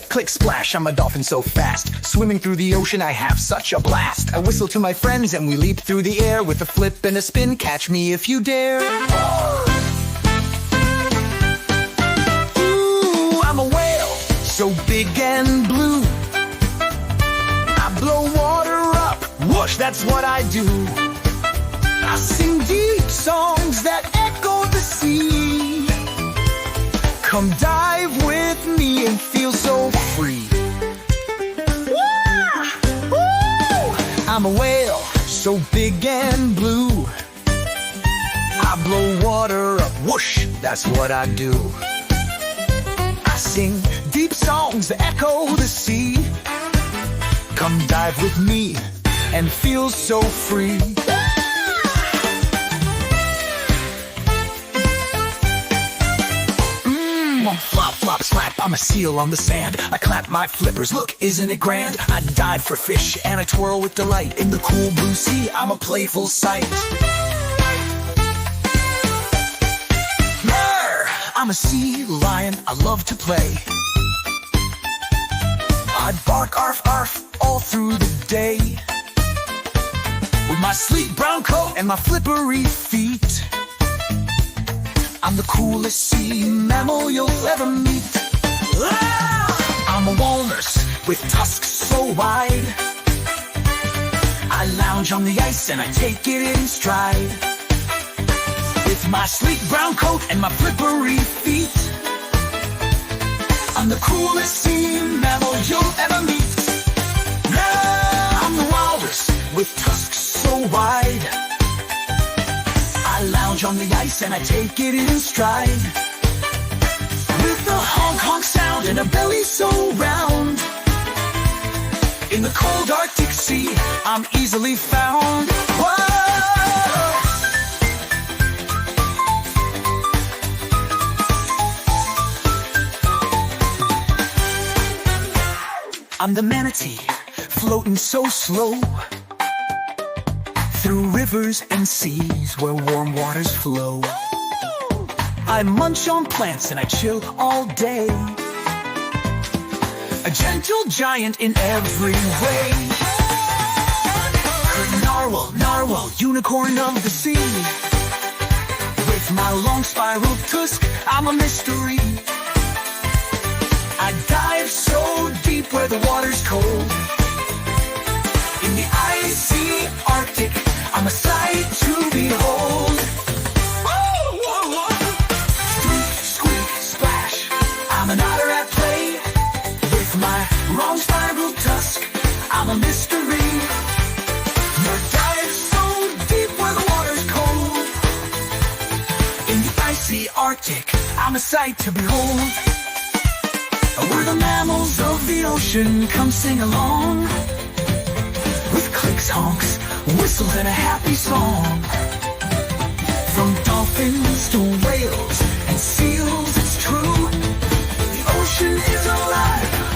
Click splash, I'm a dolphin so fast. Swimming through the ocean, I have such a blast. I whistle to my friends and we leap through the air. With a flip and a spin, catch me if you dare. Ooh, I'm a whale, so big and blue. I blow water up, whoosh, that's what I do. I sing deep songs that echo the sea. Come dive with me and feel so free. Woo! I'm a whale, so big and blue. I blow water up, whoosh, that's what I do. I sing deep songs that echo the sea. Come dive with me and feel so free. Flop, flop, slap, I'm a seal on the sand. I clap my flippers, look, isn't it grand? I dive for fish and I twirl with delight. In the cool blue sea, I'm a playful sight. I'm a sea lion, I love to play. I bark arf arf all through the day. With my sleek brown coat and my flippery feet, I'm the coolest sea mammal you'll ever meet. I'm a walrus with tusks so wide. I lounge on the ice and I take it in stride. With my sleek brown coat and my flippery feet, I'm the coolest sea mammal you'll ever meet. I'm the walrus with tusks so wide. I lounge on the ice and I take it in stride. With a honk honk sound and a belly so round, in the cold Arctic Sea, I'm easily found. Whoa! I'm the manatee, floating so slow through rivers and seas where warm waters flow. I munch on plants and I chill all day. A gentle giant in every way. Narwhal, narwhal, unicorn of the sea. With my long spiral tusk, I'm a mystery. I dive so deep where the water's cold. In the icy Arctic, I'm a sight to behold. Squeak, squeak, splash, I'm an otter at play. With my long spiral tusk, I'm a mystery. Nor dive so deep where the water's cold. In the icy Arctic, I'm a sight to behold. We're the mammals of the ocean, come sing along. With clicks, honks, whistles, and a happy song. From dolphins to whales and seals, it's true. The ocean is alive.